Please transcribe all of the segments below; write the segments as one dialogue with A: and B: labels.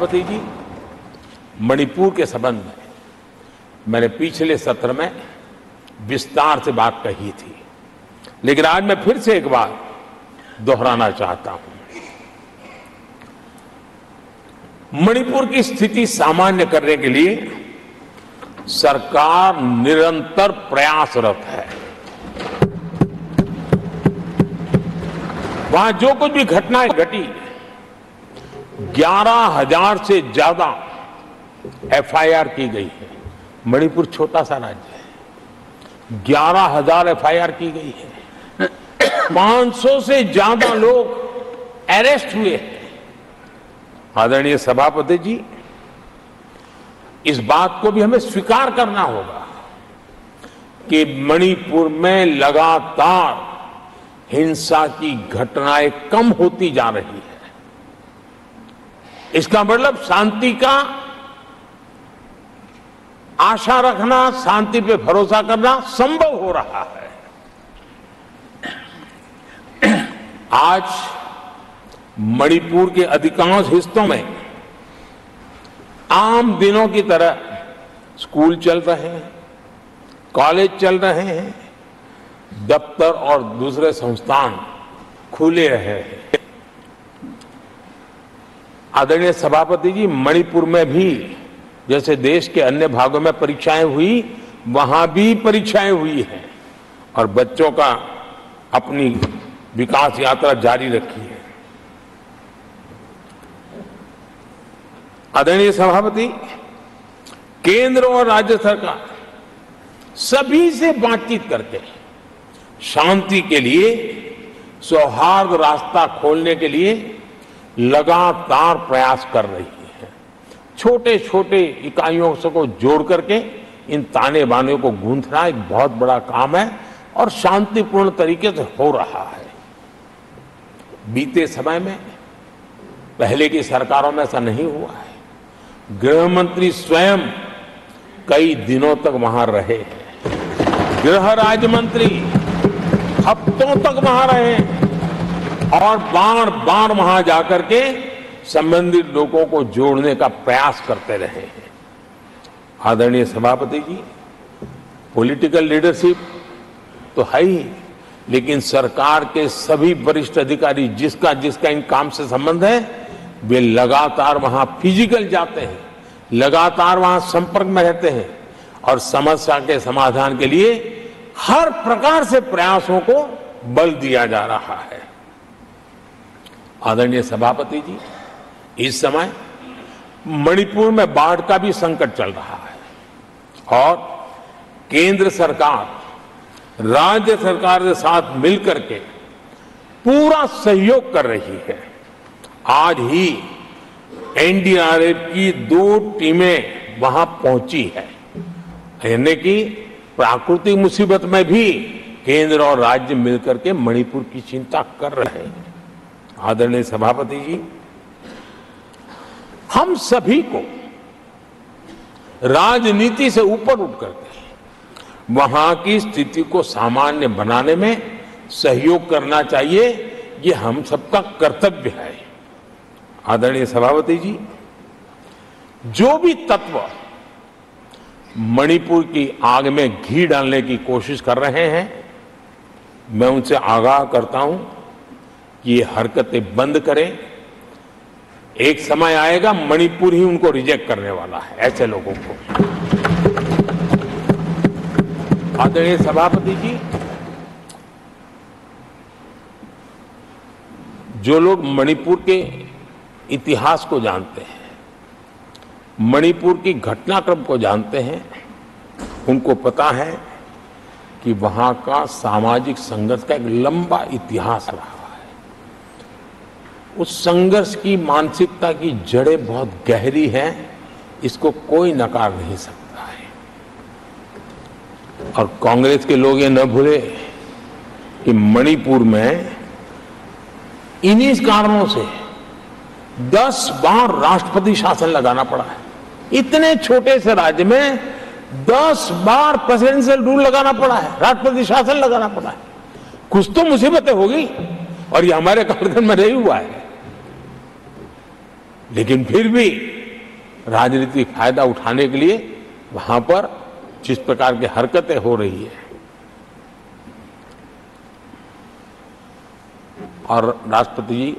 A: सभापति जी, मणिपुर के संबंध में मैंने पिछले सत्र में विस्तार से बात कही थी, लेकिन आज मैं फिर से एक बार दोहराना चाहता हूं। मणिपुर की स्थिति सामान्य करने के लिए सरकार निरंतर प्रयासरत है। वहां जो कुछ भी घटनाएं घटी, 11,000 से ज्यादा एफआईआर की गई है। मणिपुर छोटा सा राज्य है, 11,000 एफआईआर की गई है। 500 से ज्यादा लोग अरेस्ट हुए हैं। आदरणीय सभापति जी, इस बात को भी हमें स्वीकार करना होगा कि मणिपुर में लगातार हिंसा की घटनाएं कम होती जा रही है। इसका मतलब शांति का आशा रखना, शांति पे भरोसा करना संभव हो रहा है। आज मणिपुर के अधिकांश हिस्सों में आम दिनों की तरह स्कूल चल रहे हैं, कॉलेज चल रहे हैं, दफ्तर और दूसरे संस्थान खुले रहे हैं। आदरणीय सभापति जी, मणिपुर में भी जैसे देश के अन्य भागों में परीक्षाएं हुई, वहां भी परीक्षाएं हुई हैं और बच्चों का अपनी विकास यात्रा जारी रखी है। आदरणीय सभापति, केंद्र और राज्य सरकार सभी से बातचीत करके शांति के लिए, सौहार्द रास्ता खोलने के लिए लगातार प्रयास कर रही है। छोटे छोटे इकाइयों को जोड़ करके इन ताने बाने को गूंथना एक बहुत बड़ा काम है और शांतिपूर्ण तरीके से हो रहा है। बीते समय में पहले की सरकारों में ऐसा नहीं हुआ है। गृह मंत्री स्वयं कई दिनों तक वहां रहे हैं, गृह राज्य मंत्री हफ्तों तक वहां रहे और बार बार वहां जाकर के संबंधित लोगों को जोड़ने का प्रयास करते रहे हैं। आदरणीय सभापति जी, पॉलिटिकल लीडरशिप तो है ही, लेकिन सरकार के सभी वरिष्ठ अधिकारी जिसका जिसका इन काम से संबंध है, वे लगातार वहां फिजिकल जाते हैं, लगातार वहां संपर्क में रहते हैं और समस्या के समाधान के लिए हर प्रकार से प्रयासों को बल दिया जा रहा है। आदरणीय सभापति जी, इस समय मणिपुर में बाढ़ का भी संकट चल रहा है और केंद्र सरकार राज्य सरकार के साथ मिलकर के पूरा सहयोग कर रही है। आज ही एनडीआरएफ की 2 टीमें वहां पहुंची है, यानी कि प्राकृतिक मुसीबत में भी केंद्र और राज्य मिलकर के मणिपुर की चिंता कर रहे हैं। आदरणीय सभापति जी, हम सभी को राजनीति से ऊपर उठ करके वहां की स्थिति को सामान्य बनाने में सहयोग करना चाहिए। ये हम सबका कर्तव्य है। आदरणीय सभापति जी, जो भी तत्व मणिपुर की आग में घी डालने की कोशिश कर रहे हैं, मैं उनसे आगाह करता हूं कि ये हरकतें बंद करें। एक समय आएगा मणिपुर ही उनको रिजेक्ट करने वाला है, ऐसे लोगों को। आदरणीय सभापति जी, जो लोग मणिपुर के इतिहास को जानते हैं, मणिपुर की घटनाक्रम को जानते हैं, उनको पता है कि वहां का सामाजिक संघर्ष का एक लंबा इतिहास रहा है। उस संघर्ष की मानसिकता की जड़ें बहुत गहरी हैं, इसको कोई नकार नहीं सकता है। और कांग्रेस के लोग ये न भूले कि मणिपुर में इन्हीं कारणों से 10 बार राष्ट्रपति शासन लगाना पड़ा है। इतने छोटे से राज्य में 10 बार प्रेसिडेंशियल रूल लगाना पड़ा है, राष्ट्रपति शासन लगाना पड़ा है। कुछ तो मुसीबतें होगी और ये हमारे कार्यक्रम में नहीं हुआ है, लेकिन फिर भी राजनीतिक फायदा उठाने के लिए वहां पर जिस प्रकार की हरकतें हो रही है, और राष्ट्रपति जी,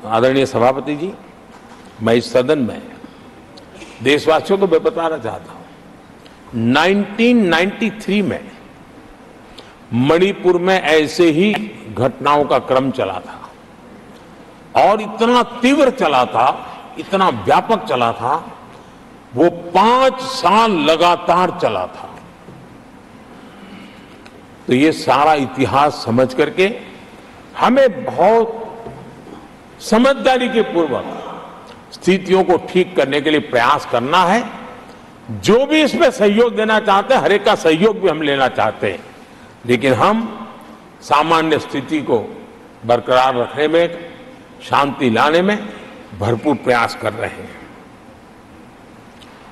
A: आदरणीय सभापति जी, मैं इस सदन में देशवासियों को मैं बताना चाहता हूं, 1993 में मणिपुर में ऐसे ही घटनाओं का क्रम चला था और इतना तीव्र चला था, इतना व्यापक चला था, वो 5 साल लगातार चला था। तो ये सारा इतिहास समझ करके हमें बहुत समझदारी के पूर्वक स्थितियों को ठीक करने के लिए प्रयास करना है। जो भी इसमें सहयोग देना चाहते हैं, हर एक का सहयोग भी हम लेना चाहते हैं, लेकिन हम सामान्य स्थिति को बरकरार रखने में, शांति लाने में भरपूर प्रयास कर रहे हैं।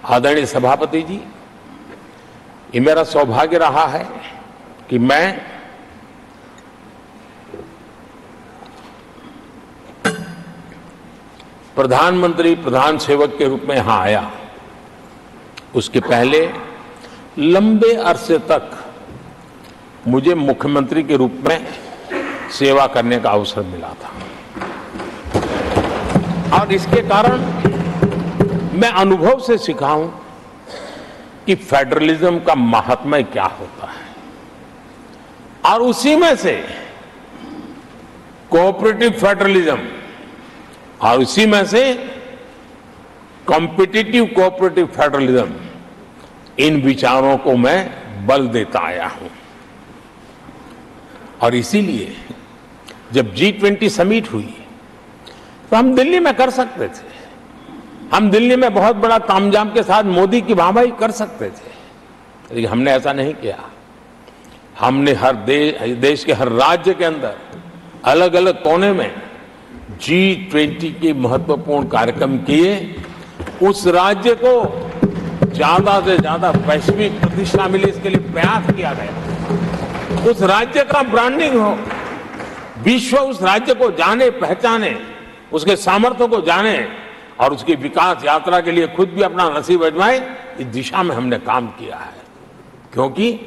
A: आदरणीय सभापति जी, ये मेरा सौभाग्य रहा है कि मैं प्रधानमंत्री प्रधान सेवक के रूप में यहां आया। उसके पहले लंबे अरसे तक मुझे मुख्यमंत्री के रूप में सेवा करने का अवसर मिला था और इसके कारण मैं अनुभव से सीखा हूं कि फेडरलिज्म का महात्म्य क्या होता है और उसी में से कोऑपरेटिव फेडरलिज्म और उसी में से कॉम्पिटिटिव कोऑपरेटिव फेडरलिज्म, इन विचारों को मैं बल देता आया हूं। और इसीलिए जब G20 समिट हुई तो हम दिल्ली में कर सकते थे, हम दिल्ली में बहुत बड़ा तामझाम के साथ मोदी की वाहवाही कर सकते थे, लेकिन हमने ऐसा नहीं किया। हमने हर देश के हर राज्य के अंदर अलग अलग कोने में G20 के महत्वपूर्ण कार्यक्रम किए। उस राज्य को ज्यादा से ज्यादा वैश्विक प्रतिष्ठा मिले, इसके लिए प्रयास किया गया। उस राज्य का ब्रांडिंग हो, विश्व उस राज्य को जाने पहचाने, उसके सामर्थ्य को जाने और उसकी विकास यात्रा के लिए खुद भी अपना नसीब आजमाए, इस दिशा में हमने काम किया है। क्योंकि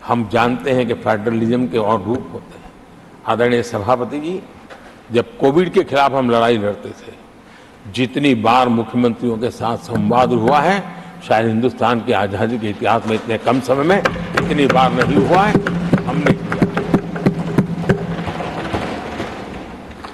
A: हम जानते हैं कि फेडरलिज्म के और रूप होते हैं। आदरणीय सभापति जी, जब कोविड के खिलाफ हम लड़ाई लड़ते थे, जितनी बार मुख्यमंत्रियों के साथ संवाद हुआ है, शायद हिंदुस्तान की आजादी के इतिहास में इतने कम समय में इतनी बार नहीं हुआ है।